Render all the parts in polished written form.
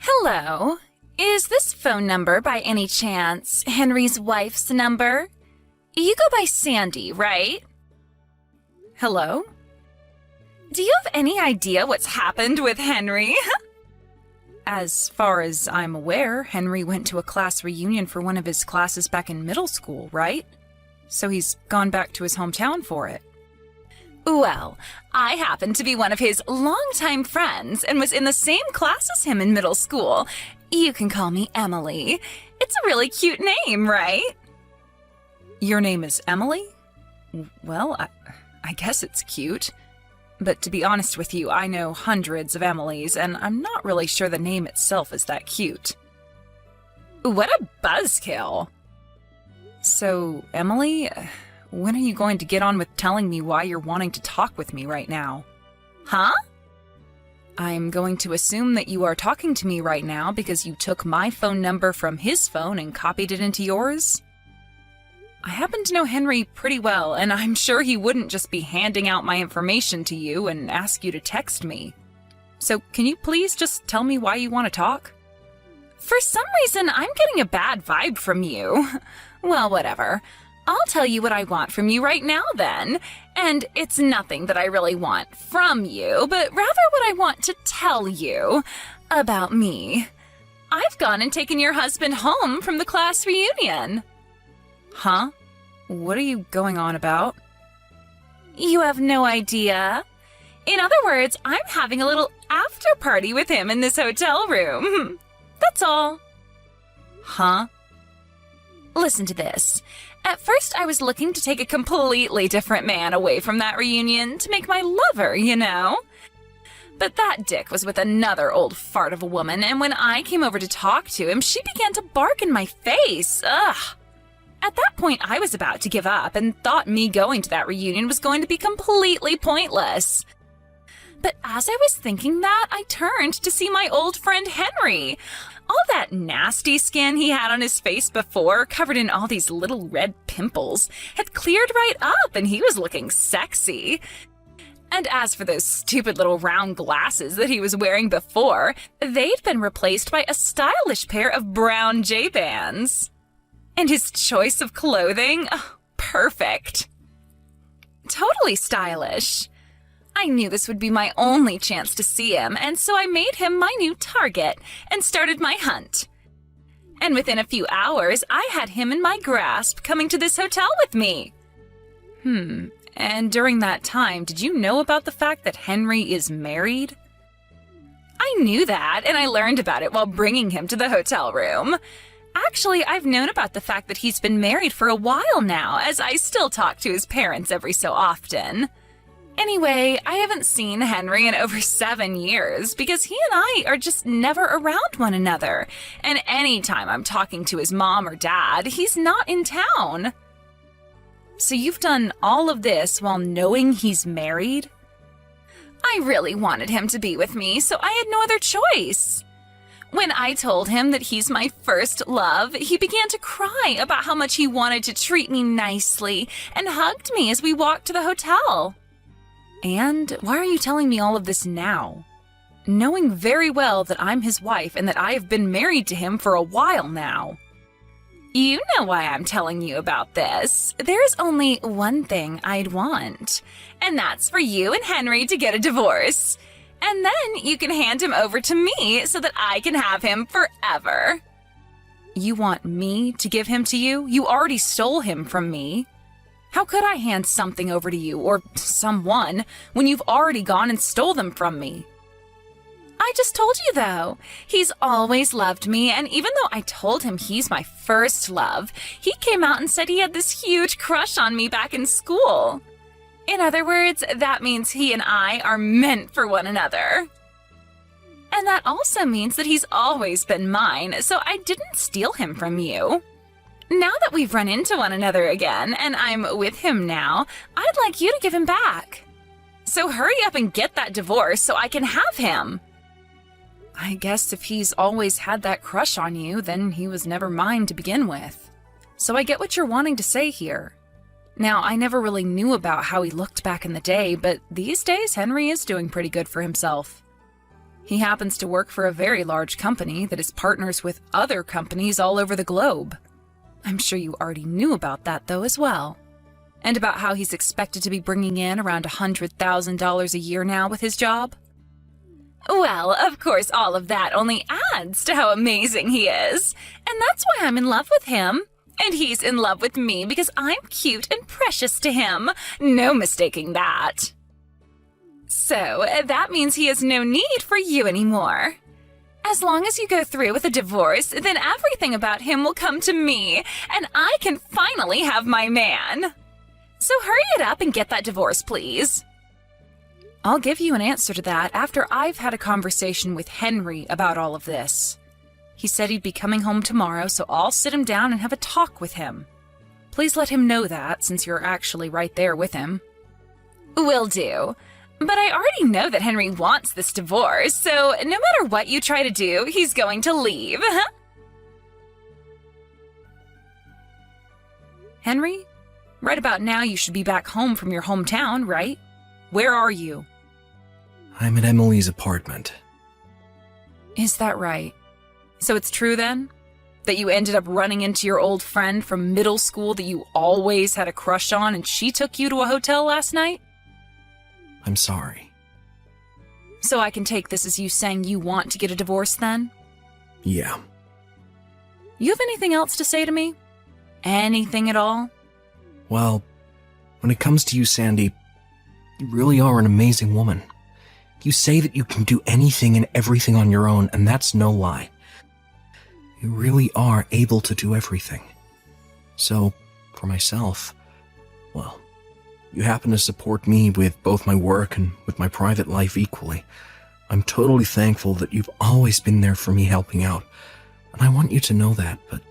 Hello. Is this phone number by any chance Henry's wife's number? You go by Sandy, right? Hello? Do you have any idea what's happened with Henry? As far as I'm aware, Henry went to a class reunion for one of his classes back in middle school, right? So he's gone back to his hometown for it. Well, I happen to be one of his longtime friends and was in the same class as him in middle school. You can call me Emily. It's a really cute name, right? Your name is Emily? Well, I guess it's cute. But to be honest with you, I know hundreds of Emilys, and I'm not really sure the name itself is that cute. What a buzzkill! So, Emily, when are you going to get on with telling me why you're wanting to talk with me right now? Huh? I'm going to assume that you are talking to me right now because you took my phone number from his phone and copied it into yours. I happen to know Henry pretty well, and I'm sure he wouldn't just be handing out my information to you and ask you to text me. So can you please just tell me why you want to talk? For some reason, I'm getting a bad vibe from you. Well, whatever. I'll tell you what I want from you right now then. And it's nothing that I really want from you, but rather what I want to tell you about me. I've gone and taken your husband home from the class reunion. Huh? What are you going on about? You have no idea. In other words, I'm having a little after party with him in this hotel room. That's all. Huh? Listen to this. At first, I was looking to take a completely different man away from that reunion to make my lover, you know? But that dick was with another old fart of a woman, and when I came over to talk to him, she began to bark in my face. Ugh. At that point, I was about to give up and thought me going to that reunion was going to be completely pointless. But as I was thinking that, I turned to see my old friend Henry. All that nasty skin he had on his face before, covered in all these little red pimples, had cleared right up and he was looking sexy. And as for those stupid little round glasses that he was wearing before, they'd been replaced by a stylish pair of brown J-bands. And his choice of clothing? Oh, perfect. Totally stylish. I knew this would be my only chance to see him, and so I made him my new target and started my hunt. And within a few hours, I had him in my grasp, coming to this hotel with me. And during that time, did you know about the fact that Henry is married? I knew that, and I learned about it while bringing him to the hotel room. Actually, I've known about the fact that he's been married for a while now, as I still talk to his parents every so often. Anyway, I haven't seen Henry in over 7 years because he and I are just never around one another. And anytime I'm talking to his mom or dad, he's not in town. So you've done all of this while knowing he's married? I really wanted him to be with me, so I had no other choice. When I told him that he's my first love, he began to cry about how much he wanted to treat me nicely and hugged me as we walked to the hotel. And why are you telling me all of this now? Knowing very well that I'm his wife and that I have been married to him for a while now. You know why I'm telling you about this. There's only one thing I'd want, and that's for you and Henry to get a divorce. And then you can hand him over to me so that I can have him forever. You want me to give him to you? You already stole him from me. How could I hand something over to you, or someone, when you've already gone and stole them from me? I just told you, though. He's always loved me, and even though I told him he's my first love, he came out and said he had this huge crush on me back in school. In other words, that means he and I are meant for one another. And that also means that he's always been mine, so I didn't steal him from you. Now that we've run into one another again, and I'm with him now, I'd like you to give him back. So hurry up and get that divorce so I can have him. I guess if he's always had that crush on you, then he was never mine to begin with. So I get what you're wanting to say here. Now, I never really knew about how he looked back in the day, but these days Henry is doing pretty good for himself. He happens to work for a very large company that is partners with other companies all over the globe. I'm sure you already knew about that, though, as well. And about how he's expected to be bringing in around $100,000 a year now with his job? Well, of course, all of that only adds to how amazing he is. And that's why I'm in love with him. And he's in love with me because I'm cute and precious to him. No mistaking that. So, that means he has no need for you anymore. As long as you go through with a divorce, then everything about him will come to me, and I can finally have my man. So hurry it up and get that divorce, please. I'll give you an answer to that after I've had a conversation with Henry about all of this. He said he'd be coming home tomorrow, so I'll sit him down and have a talk with him. Please let him know that, since you're actually right there with him. Will do. But I already know that Henry wants this divorce, so no matter what you try to do, he's going to leave. Henry, right about now you should be back home from your hometown, right? Where are you? I'm at Emily's apartment. Is that right? So it's true then? That you ended up running into your old friend from middle school that you always had a crush on and she took you to a hotel last night? I'm sorry. So I can take this as you saying you want to get a divorce then? Yeah. You have anything else to say to me? Anything at all? Well, when it comes to you, Sandy, you really are an amazing woman. You say that you can do anything and everything on your own, and that's no lie. You really are able to do everything. So, for myself, well, you happen to support me with both my work and with my private life equally. I'm totally thankful that you've always been there for me helping out, and I want you to know that, but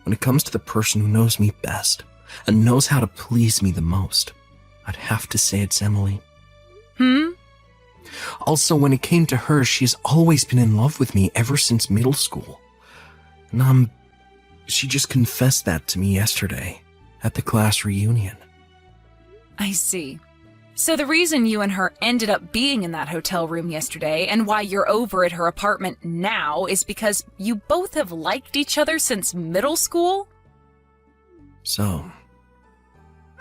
when it comes to the person who knows me best and knows how to please me the most, I'd have to say it's Emily. Also, when it came to her, she's always been in love with me ever since middle school. And, she just confessed that to me yesterday at the class reunion. I see. So the reason you and her ended up being in that hotel room yesterday and why you're over at her apartment now is because you both have liked each other since middle school? So,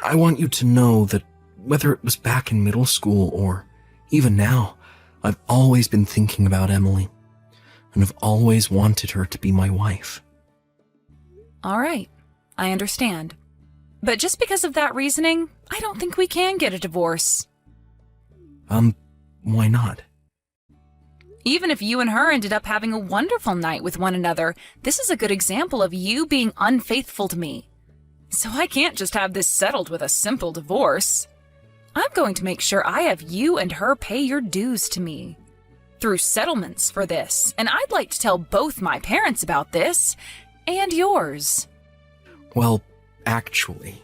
I want you to know that whether it was back in middle school or even now, I've always been thinking about Emily, and have always wanted her to be my wife. All right, I understand. But just because of that reasoning, I don't think we can get a divorce. Why not? Even if you and her ended up having a wonderful night with one another, this is a good example of you being unfaithful to me. So I can't just have this settled with a simple divorce. I'm going to make sure I have you and her pay your dues to me through settlements for this, and I'd like to tell both my parents about this and yours. Well, actually,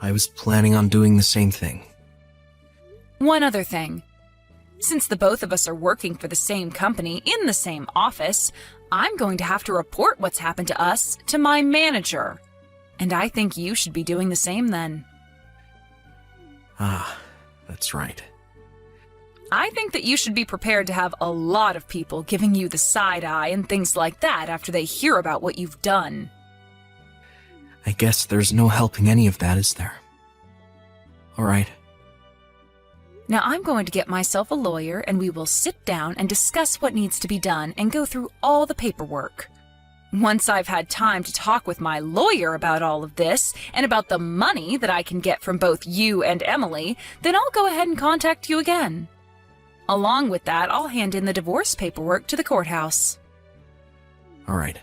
I was planning on doing the same thing. One other thing. Since the both of us are working for the same company in the same office, I'm going to have to report what's happened to us to my manager. And I think you should be doing the same then. Ah, that's right. I think that you should be prepared to have a lot of people giving you the side eye and things like that after they hear about what you've done. I guess there's no helping any of that, is there? All right. Now I'm going to get myself a lawyer and we will sit down and discuss what needs to be done and go through all the paperwork. Once I've had time to talk with my lawyer about all of this and about the money that I can get from both you and Emily, then I'll go ahead and contact you again. Along with that, I'll hand in the divorce paperwork to the courthouse. All right.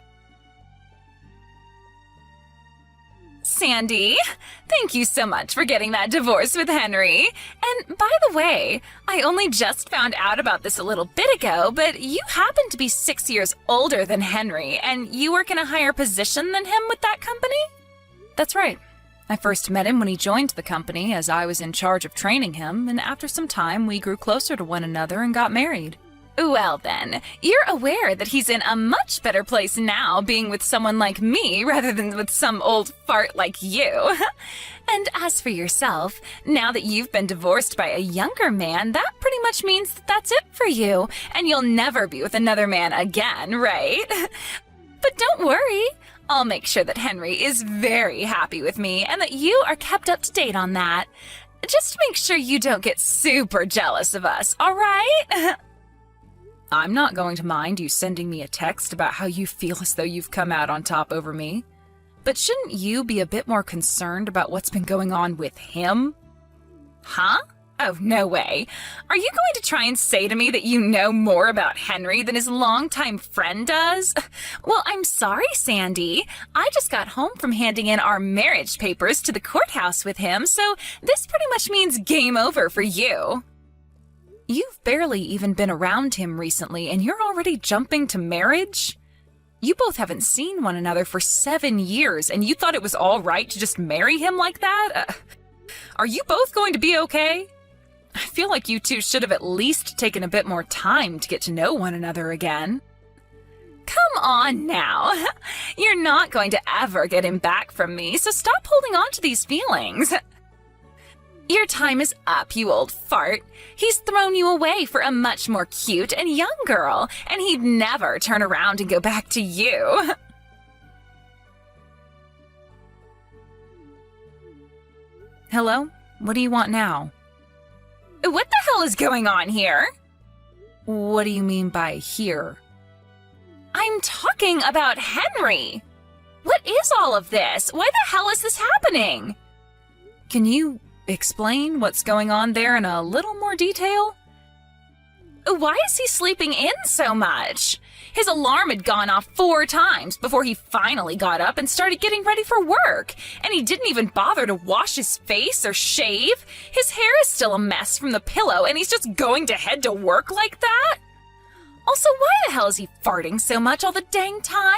Sandy, thank you so much for getting that divorce with Henry. And by the way, I only just found out about this a little bit ago, but you happen to be 6 years older than Henry, and you work in a higher position than him with that company? That's right. I first met him when he joined the company, as I was in charge of training him, and after some time we grew closer to one another and got married. Well then, you're aware that he's in a much better place now being with someone like me rather than with some old fart like you. And as for yourself, now that you've been divorced by a younger man, that pretty much means that that's it for you, and you'll never be with another man again, right? But don't worry, I'll make sure that Henry is very happy with me and that you are kept up to date on that. Just make sure you don't get super jealous of us, all right? I'm not going to mind you sending me a text about how you feel as though you've come out on top over me. But shouldn't you be a bit more concerned about what's been going on with him? Huh? Oh, no way. Are you going to try and say to me that you know more about Henry than his longtime friend does? Well, I'm sorry, Sandy. I just got home from handing in our marriage papers to the courthouse with him, so this pretty much means game over for you. You've barely even been around him recently, and you're already jumping to marriage? You both haven't seen one another for 7 years, and you thought it was all right to just marry him like that? Are you both going to be okay? I feel like you two should have at least taken a bit more time to get to know one another again. Come on now. You're not going to ever get him back from me, so stop holding on to these feelings. Your time is up, you old fart. He's thrown you away for a much more cute and young girl, and he'd never turn around and go back to you. Hello? What do you want now? What the hell is going on here? What do you mean by here? I'm talking about Henry. What is all of this? Why the hell is this happening? Can you explain what's going on there in a little more detail? Why is he sleeping in so much? His alarm had gone off 4 times before he finally got up and started getting ready for work, and he didn't even bother to wash his face or shave. His hair is still a mess from the pillow, and he's just going to head to work like that? Also, why the hell is he farting so much all the dang time?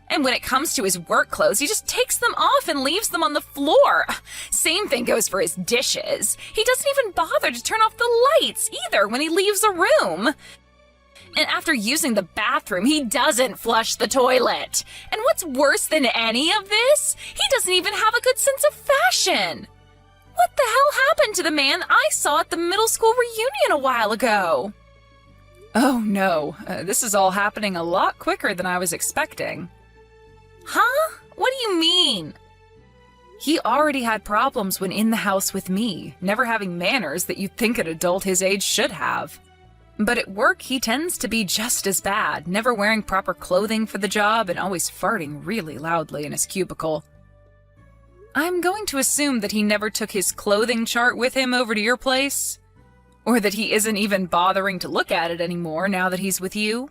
And when it comes to his work clothes, he just takes them off and leaves them on the floor. Same thing goes for his dishes. He doesn't even bother to turn off the lights either when he leaves a room. And after using the bathroom, he doesn't flush the toilet. And what's worse than any of this? He doesn't even have a good sense of fashion. What the hell happened to the man I saw at the middle school reunion a while ago? Oh no, this is all happening a lot quicker than I was expecting. Huh? What do you mean? He already had problems when in the house with me, never having manners that you'd think an adult his age should have. But at work, he tends to be just as bad, never wearing proper clothing for the job and always farting really loudly in his cubicle. I'm going to assume that he never took his clothing chart with him over to your place? Or that he isn't even bothering to look at it anymore now that he's with you?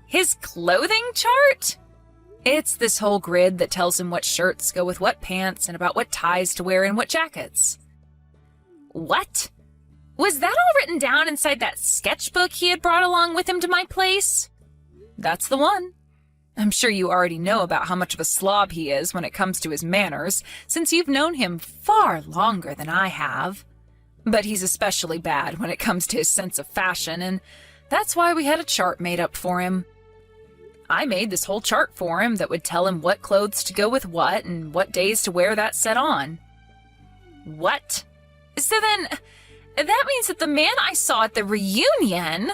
His clothing chart? It's this whole grid that tells him what shirts go with what pants and about what ties to wear and what jackets. What? Was that all written down inside that sketchbook he had brought along with him to my place? That's the one. I'm sure you already know about how much of a slob he is when it comes to his manners, since you've known him far longer than I have. But he's especially bad when it comes to his sense of fashion, and that's why we had a chart made up for him. I made this whole chart for him that would tell him what clothes to go with what and what days to wear that set on. What? So then, that means that the man I saw at the reunion...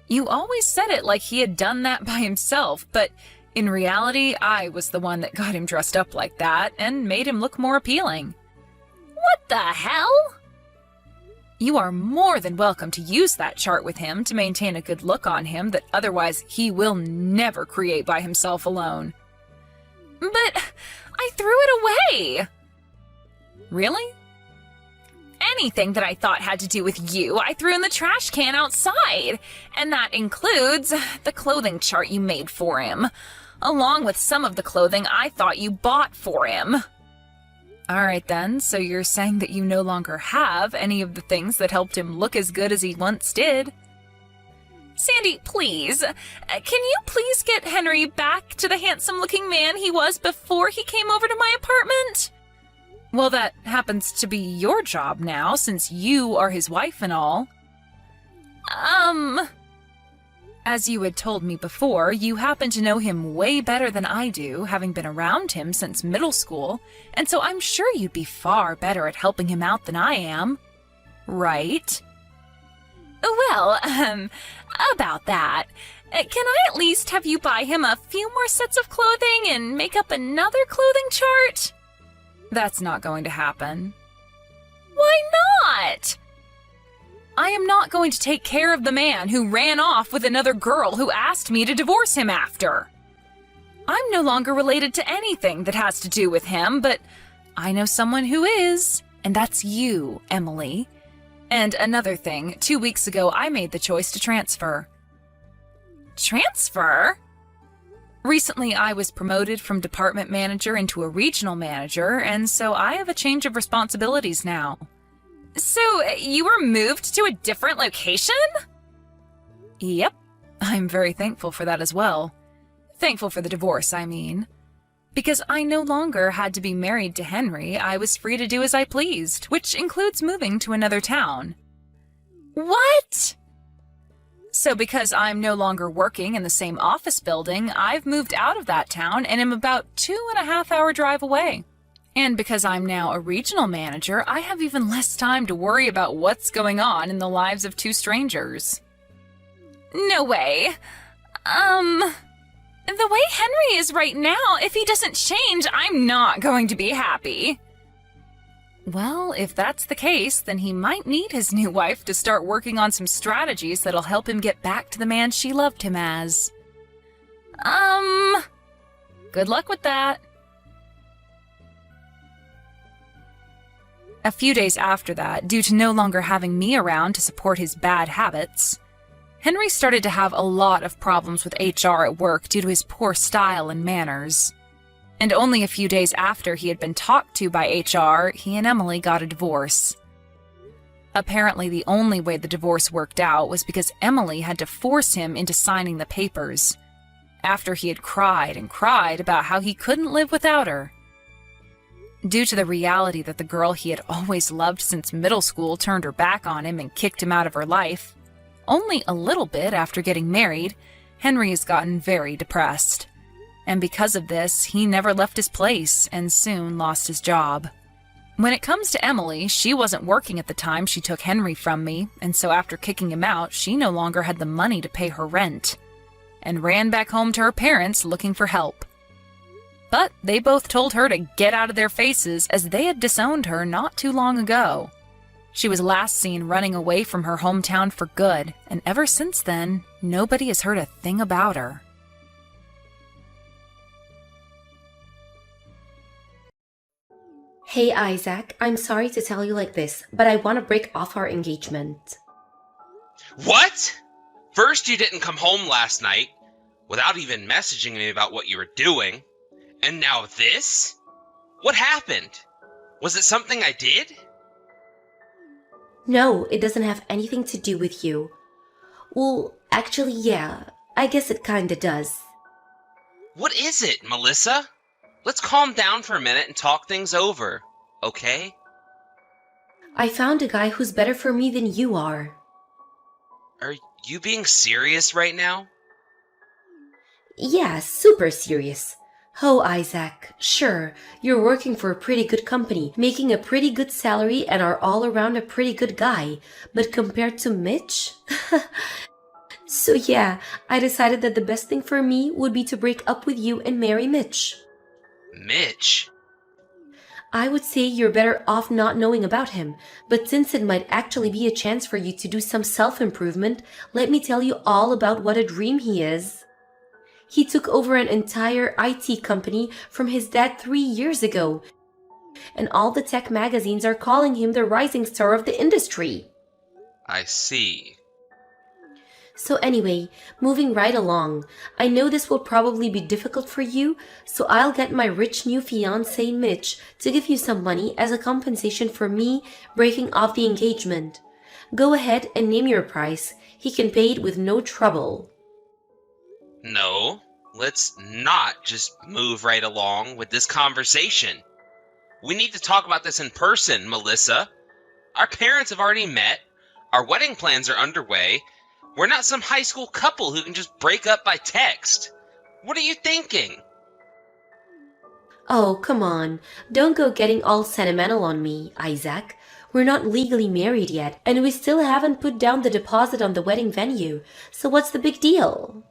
You always said it like he had done that by himself, but in reality, I was the one that got him dressed up like that and made him look more appealing. What the hell? You are more than welcome to use that chart with him to maintain a good look on him that otherwise he will never create by himself alone. But I threw it away! Really? Anything that I thought had to do with you, I threw in the trash can outside. And that includes the clothing chart you made for him, along with some of the clothing I thought you bought for him. Alright then, so you're saying that you no longer have any of the things that helped him look as good as he once did? Sandy, please, can you please get Henry back to the handsome-looking man he was before he came over to my apartment? Well, that happens to be your job now, since you are his wife and all. As you had told me before, you happen to know him way better than I do, having been around him since middle school, and so I'm sure you'd be far better at helping him out than I am. Right? Well, about that. Can I at least have you buy him a few more sets of clothing and make up another clothing chart? That's not going to happen. Why not? I am not going to take care of the man who ran off with another girl who asked me to divorce him after. I'm no longer related to anything that has to do with him, but I know someone who is, and that's you, Emily. And another thing, 2 weeks ago I made the choice to transfer. Transfer? Recently I was promoted from department manager into a regional manager, and so I have a change of responsibilities now. So, you were moved to a different location? Yep. I'm very thankful for that as well. Thankful for the divorce, I mean. Because I no longer had to be married to Henry, I was free to do as I pleased, which includes moving to another town. What? So because I'm no longer working in the same office building, I've moved out of that town and am about 2.5-hour drive away. And because I'm now a regional manager, I have even less time to worry about what's going on in the lives of two strangers. No way. The way Henry is right now, if he doesn't change, I'm not going to be happy. Well, if that's the case, then he might need his new wife to start working on some strategies that'll help him get back to the man she loved him as. Good luck with that. A few days after that, due to no longer having me around to support his bad habits, Henry started to have a lot of problems with HR at work due to his poor style and manners. And only a few days after he had been talked to by HR, he and Emily got a divorce. Apparently, the only way the divorce worked out was because Emily had to force him into signing the papers, after he had cried and cried about how he couldn't live without her. Due to the reality that the girl he had always loved since middle school turned her back on him and kicked him out of her life, only a little bit after getting married, Henry has gotten very depressed. And because of this, he never left his place and soon lost his job. When it comes to Emily, she wasn't working at the time she took Henry from me, and so after kicking him out, she no longer had the money to pay her rent, and ran back home to her parents looking for help. But they both told her to get out of their faces as they had disowned her not too long ago. She was last seen running away from her hometown for good, and ever since then, nobody has heard a thing about her. Hey Isaac, I'm sorry to tell you like this, but I want to break off our engagement. What? First you didn't come home last night, without even messaging me about what you were doing, and now this? What happened? Was it something I did? No, it doesn't have anything to do with you. Well, actually, yeah, I guess it kinda does. What is it, Melissa? Let's calm down for a minute and talk things over, okay? I found a guy who's better for me than you are. Are you being serious right now? Yeah, super serious. Oh, Isaac, sure, you're working for a pretty good company, making a pretty good salary and are all around a pretty good guy, but compared to Mitch? So yeah, I decided that the best thing for me would be to break up with you and marry Mitch. Mitch? I would say you're better off not knowing about him, but since it might actually be a chance for you to do some self-improvement, let me tell you all about what a dream he is. He took over an entire IT company from his dad 3 years ago, and all the tech magazines are calling him the rising star of the industry. I see. So anyway, moving right along, I know this will probably be difficult for you, so I'll get my rich new fiancé Mitch to give you some money as a compensation for me breaking off the engagement. Go ahead and name your price. He can pay it with no trouble. No, let's not just move right along with this conversation. We need to talk about this in person, Melissa. Our parents have already met. Our wedding plans are underway. We're not some high school couple who can just break up by text. What are you thinking? Oh, come on. Don't go getting all sentimental on me, Isaac. We're not legally married yet, and we still haven't put down the deposit on the wedding venue, so what's the big deal?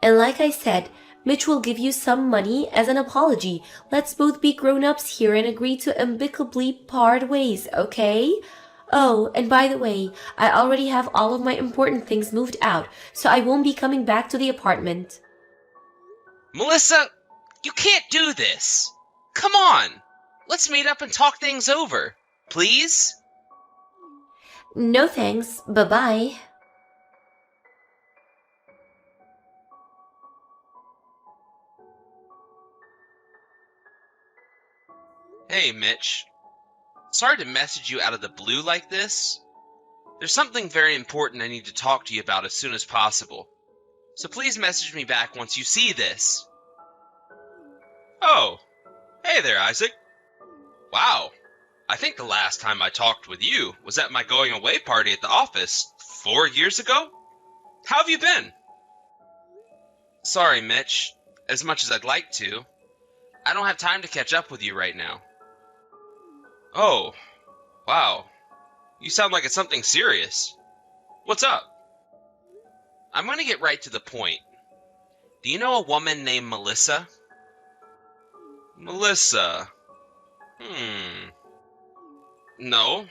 And like I said, Mitch will give you some money as an apology. Let's both be grown-ups here and agree to amicably part ways, okay? Oh, and by the way, I already have all of my important things moved out, so I won't be coming back to the apartment. Melissa, you can't do this. Come on. Let's meet up and talk things over. Please? No thanks, bye-bye. Hey, Mitch. Sorry to message you out of the blue like this. There's something very important I need to talk to you about as soon as possible. So please message me back once you see this. Oh, hey there, Isaac. Wow, I think the last time I talked with you was at my going away party at the office 4 years ago? How have you been? Sorry, Mitch. As much as I'd like to, I don't have time to catch up with you right now. Oh, wow. You sound like it's something serious. What's up? I'm going to get right to the point. Do you know a woman named Melissa? Melissa. No,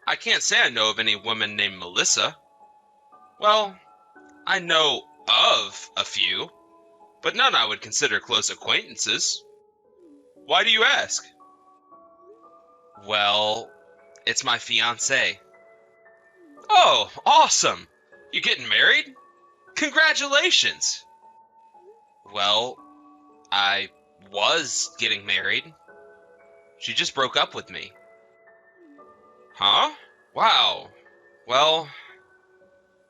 I can't say I know of any woman named Melissa. Well, I know of a few, but none I would consider close acquaintances. Why do you ask? Well, it's my fiancée. Oh, awesome! You getting married? Congratulations! Well, I was getting married. She just broke up with me. Huh? Wow. Well,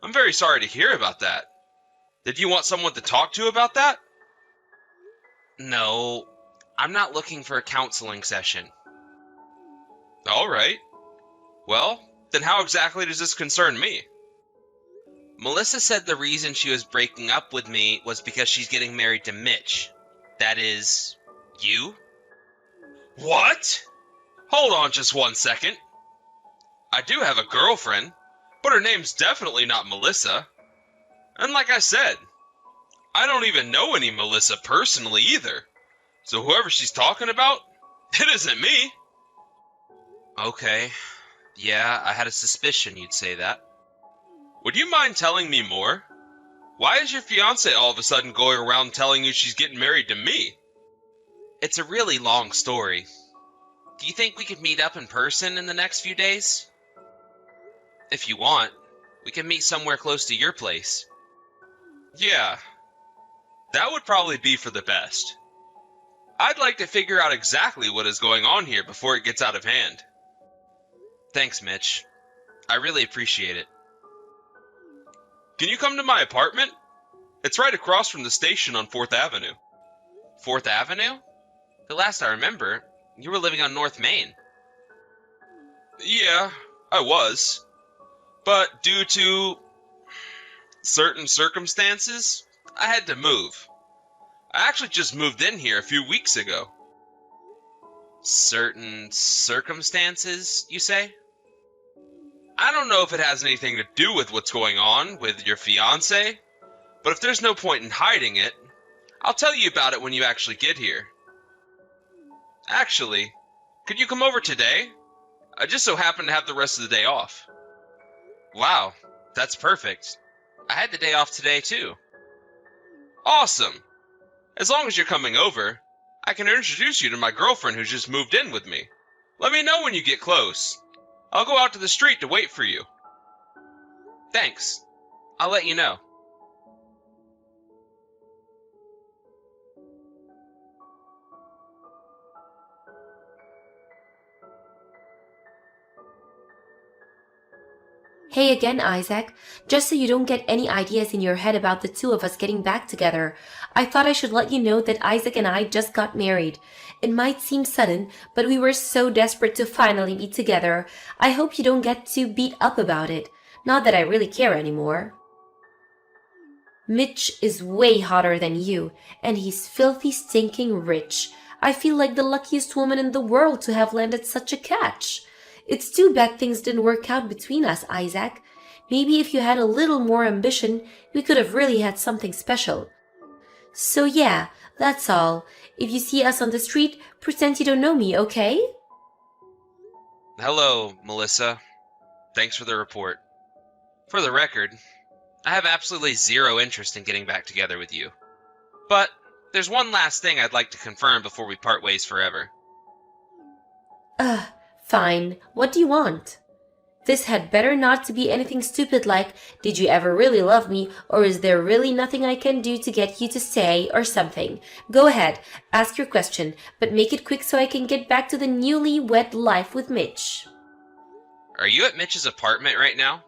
I'm very sorry to hear about that. Did you want someone to talk to about that? No, I'm not looking for a counseling session. All right. Well, then how exactly does this concern me? Melissa said the reason she was breaking up with me was because she's getting married to Mitch. That is, you? What? Hold on just 1 second. I do have a girlfriend, but her name's definitely not Melissa. And like I said, I don't even know any Melissa personally either. So whoever she's talking about, it isn't me. Okay. Yeah, I had a suspicion you'd say that. Would you mind telling me more? Why is your fiancée all of a sudden going around telling you she's getting married to me? It's a really long story. Do you think we could meet up in person in the next few days? If you want, we can meet somewhere close to your place. Yeah, that would probably be for the best. I'd like to figure out exactly what is going on here before it gets out of hand. Thanks, Mitch. I really appreciate it. Can you come to my apartment? It's right across from the station on 4th Avenue. 4th Avenue? The last I remember, you were living on North Main. Yeah, I was. But due to certain circumstances, I had to move. I actually just moved in here a few weeks ago. Certain circumstances, you say? I don't know if it has anything to do with what's going on with your fiancé, but if there's no point in hiding it, I'll tell you about it when you actually get here. Actually, could you come over today? I just so happen to have the rest of the day off. Wow, that's perfect. I had the day off today too. Awesome! As long as you're coming over, I can introduce you to my girlfriend who's just moved in with me. Let me know when you get close. I'll go out to the street to wait for you. Thanks. I'll let you know. Hey again, Isaac. Just so you don't get any ideas in your head about the two of us getting back together, I thought I should let you know that Isaac and I just got married. It might seem sudden, but we were so desperate to finally be together. I hope you don't get too beat up about it. Not that I really care anymore. Mitch is way hotter than you, and he's filthy stinking rich. I feel like the luckiest woman in the world to have landed such a catch. It's too bad things didn't work out between us, Isaac. Maybe if you had a little more ambition, we could have really had something special. So yeah, that's all. If you see us on the street, pretend you don't know me, okay? Hello, Melissa. Thanks for the report. For the record, I have absolutely zero interest in getting back together with you. But there's one last thing I'd like to confirm before we part ways forever. Fine. What do you want? This had better not to be anything stupid like, did you ever really love me, or is there really nothing I can do to get you to stay, or something. Go ahead, ask your question, but make it quick so I can get back to the newly wed life with Mitch. Are you at Mitch's apartment right now?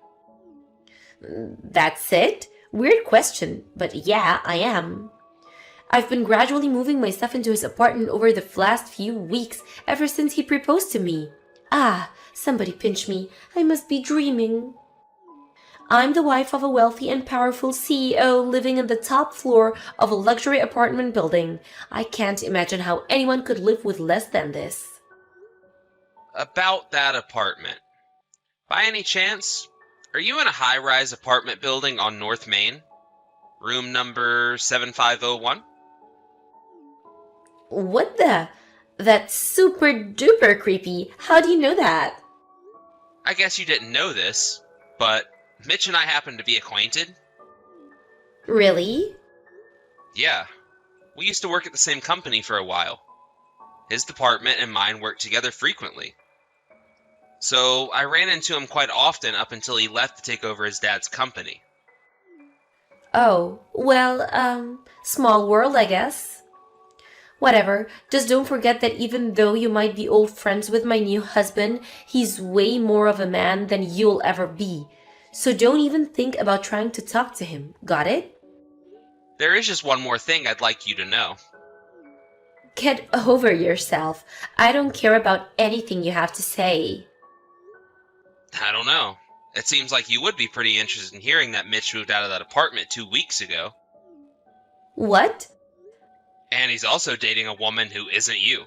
That's it? Weird question, but yeah, I am. I've been gradually moving my stuff into his apartment over the last few weeks, ever since he proposed to me. Ah, somebody pinch me. I must be dreaming. I'm the wife of a wealthy and powerful CEO living on the top floor of a luxury apartment building. I can't imagine how anyone could live with less than this. About that apartment. By any chance, are you in a high-rise apartment building on North Main? Room number 7501? What the? That's super duper creepy. How do you know that? I guess you didn't know this, but Mitch and I happen to be acquainted. Really? Yeah, we used to work at the same company for a while. His department and mine worked together frequently. So I ran into him quite often up until he left to take over his dad's company. Oh, well, small world, I guess. Whatever, just don't forget that even though you might be old friends with my new husband, he's way more of a man than you'll ever be. So don't even think about trying to talk to him, got it? There is just one more thing I'd like you to know. Get over yourself. I don't care about anything you have to say. I don't know. It seems like you would be pretty interested in hearing that Mitch moved out of that apartment 2 weeks ago. What? And he's also dating a woman who isn't you.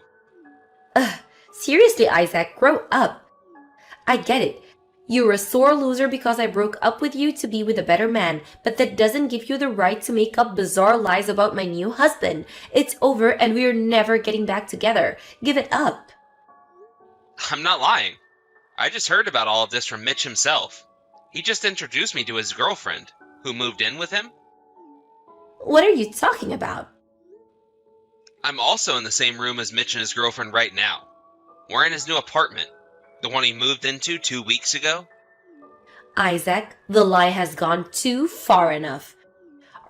Seriously, Isaac, grow up. I get it. You're a sore loser because I broke up with you to be with a better man, but that doesn't give you the right to make up bizarre lies about my new husband. It's over and we're never getting back together. Give it up. I'm not lying. I just heard about all of this from Mitch himself. He just introduced me to his girlfriend, who moved in with him. What are you talking about? I'm also in the same room as Mitch and his girlfriend right now. We're in his new apartment, the one he moved into 2 weeks ago. Isaac, the lie has gone too far enough.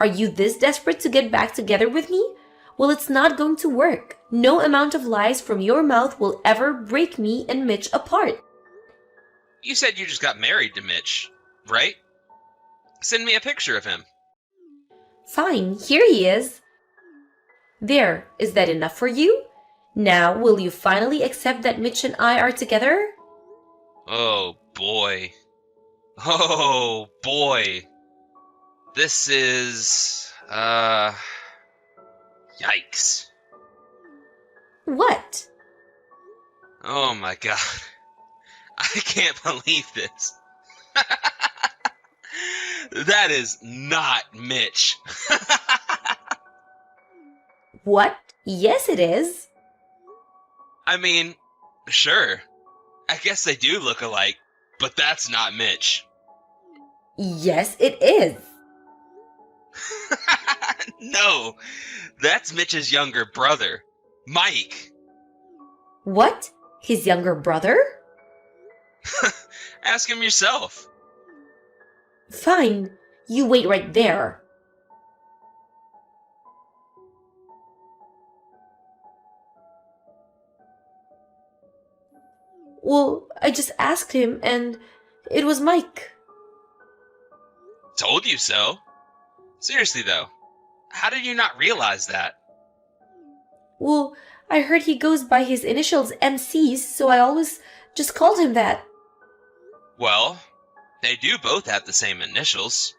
Are you this desperate to get back together with me? Well, it's not going to work. No amount of lies from your mouth will ever break me and Mitch apart. You said you just got married to Mitch, right? Send me a picture of him. Fine, here he is. There, is that enough for you? Now, will you finally accept that Mitch and I are together? Oh boy. Oh boy. This is, yikes. What? Oh my god. I can't believe this. That is not Mitch. What? Yes, it is. I mean, sure. I guess they do look alike, but that's not Mitch. Yes, it is. No, that's Mitch's younger brother, Mike. What? His younger brother? Ask him yourself. Fine. You wait right there. Well, I just asked him and it was Mike. Told you so. Seriously though, how did you not realize that? Well, I heard he goes by his initials MCs, so I always just called him that. Well, they do both have the same initials.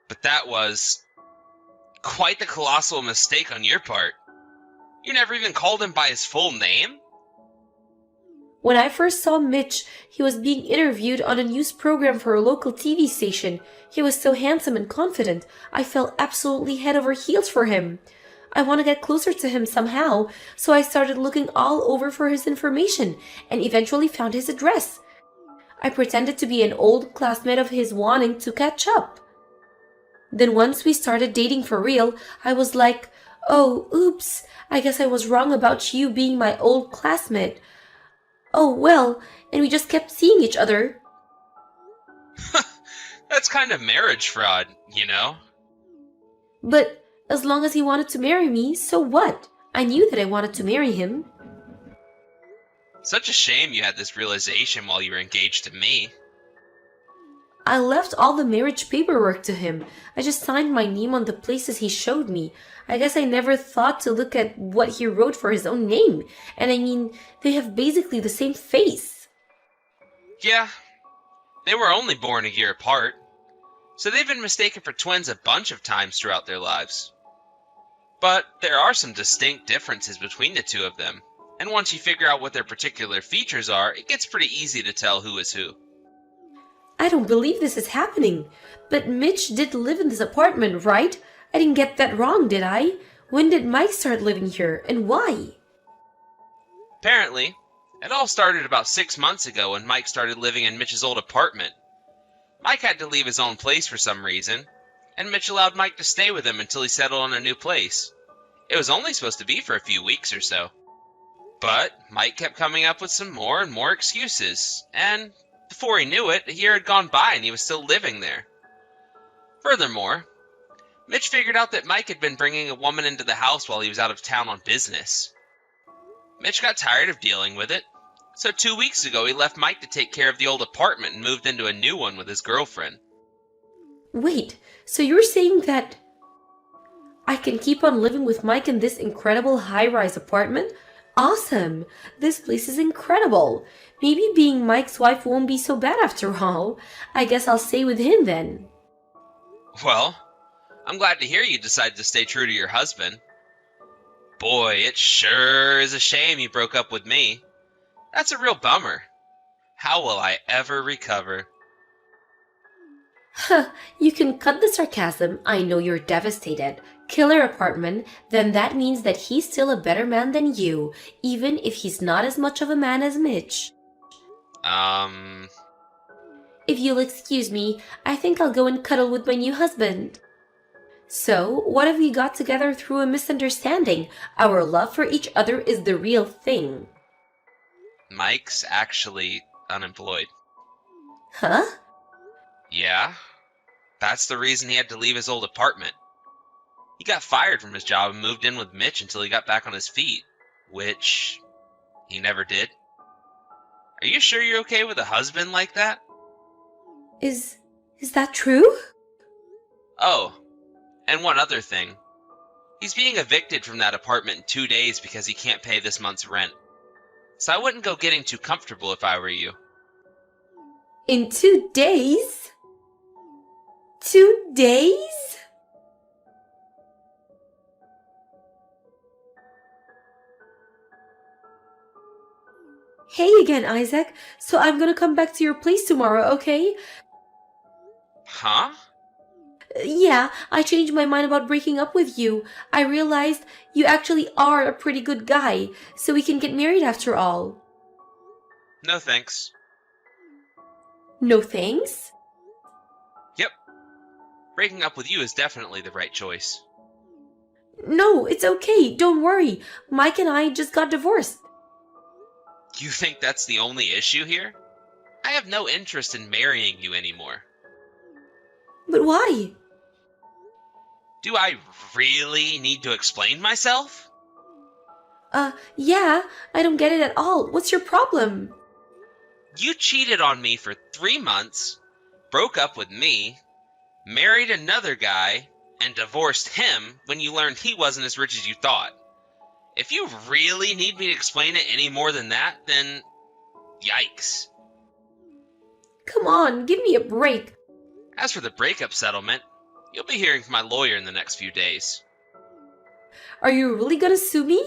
But that was quite the colossal mistake on your part. You never even called him by his full name? When I first saw Mitch, he was being interviewed on a news program for a local TV station. He was so handsome and confident. I fell absolutely head over heels for him. I want to get closer to him somehow, so I started looking all over for his information and eventually found his address. I pretended to be an old classmate of his wanting to catch up. Then once we started dating for real, I was like, oh, oops, I guess I was wrong about you being my old classmate. Oh, well, and we just kept seeing each other. That's kind of marriage fraud, you know? But as long as he wanted to marry me, so what? I knew that I wanted to marry him. Such a shame you had this realization while you were engaged to me. I left all the marriage paperwork to him. I just signed my name on the places he showed me. I guess I never thought to look at what he wrote for his own name. And I mean, they have basically the same face. Yeah, they were only born a year apart, so they've been mistaken for twins a bunch of times throughout their lives. But there are some distinct differences between the two of them, and once you figure out what their particular features are, it gets pretty easy to tell who is who. I don't believe this is happening. But Mitch did live in this apartment, right? I didn't get that wrong, did I? When did Mike start living here, and why? Apparently, it all started about 6 months ago when Mike started living in Mitch's old apartment. Mike had to leave his own place for some reason, and Mitch allowed Mike to stay with him until he settled on a new place. It was only supposed to be for a few weeks or so. But Mike kept coming up with some more and more excuses, and before he knew it, a year had gone by and he was still living there. Furthermore, Mitch figured out that Mike had been bringing a woman into the house while he was out of town on business. Mitch got tired of dealing with it, so 2 weeks ago he left Mike to take care of the old apartment and moved into a new one with his girlfriend. Wait, so you're saying that I can keep on living with Mike in this incredible high-rise apartment? Awesome! This place is incredible. Maybe being Mike's wife won't be so bad after all. I guess I'll stay with him then. Well, I'm glad to hear you decided to stay true to your husband. Boy, it sure is a shame you broke up with me. That's a real bummer. How will I ever recover? Huh, you can cut the sarcasm. I know you're devastated. Killer apartment, then that means that he's still a better man than you, even if he's not as much of a man as Mitch. If you'll excuse me, I think I'll go and cuddle with my new husband. So, what if we got together through a misunderstanding? Our love for each other is the real thing. Mike's actually unemployed. Huh? Yeah, that's the reason he had to leave his old apartment. He got fired from his job and moved in with Mitch until he got back on his feet, which he never did. Are you sure you're okay with a husband like that? Is that true? Oh, and one other thing. He's being evicted from that apartment in 2 days because he can't pay this month's rent. So I wouldn't go getting too comfortable if I were you. In 2 days? 2 days? Hey again, Isaac. So I'm gonna come back to your place tomorrow, okay? Huh? Yeah, I changed my mind about breaking up with you. I realized you actually are a pretty good guy, so we can get married after all. No thanks. No thanks? Yep. Breaking up with you is definitely the right choice. No, it's okay. Don't worry. Mike and I just got divorced. You think that's the only issue here? I have no interest in marrying you anymore. But why? Do I really need to explain myself? Yeah, I don't get it at all. What's your problem? You cheated on me for 3 months, broke up with me, married another guy, and divorced him when you learned he wasn't as rich as you thought. If you really need me to explain it any more than that, then yikes. Come on, give me a break. As for the breakup settlement, you'll be hearing from my lawyer in the next few days. Are you really gonna sue me?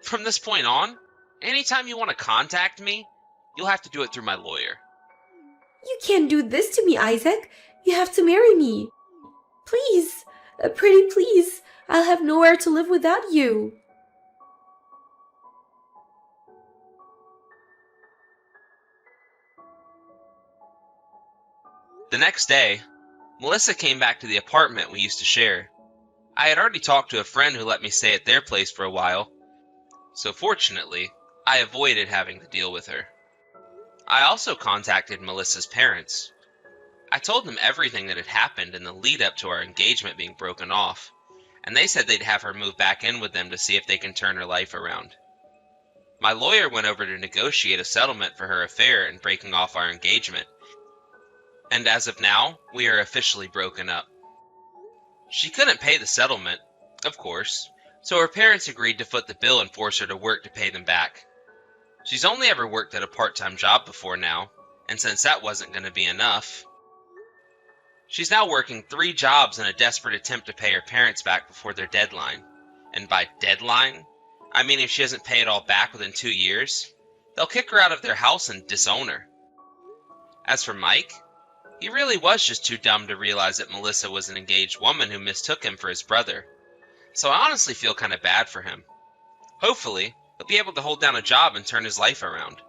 From this point on, anytime you want to contact me, you'll have to do it through my lawyer. You can't do this to me, Isaac. You have to marry me. Please, pretty please. I'll have nowhere to live without you. The next day, Melissa came back to the apartment we used to share. I had already talked to a friend who let me stay at their place for a while, so fortunately, I avoided having to deal with her. I also contacted Melissa's parents. I told them everything that had happened in the lead up to our engagement being broken off, and they said they'd have her move back in with them to see if they can turn her life around. My lawyer went over to negotiate a settlement for her affair and breaking off our engagement, and as of now, we are officially broken up. She couldn't pay the settlement, of course, so her parents agreed to foot the bill and force her to work to pay them back. She's only ever worked at a part-time job before now, and since that wasn't going to be enough, she's now working 3 jobs in a desperate attempt to pay her parents back before their deadline. And by deadline, I mean if she doesn't pay it all back within 2 years, they'll kick her out of their house and disown her. As for Mike, he really was just too dumb to realize that Melissa was an engaged woman who mistook him for his brother. So I honestly feel kind of bad for him. Hopefully, he'll be able to hold down a job and turn his life around.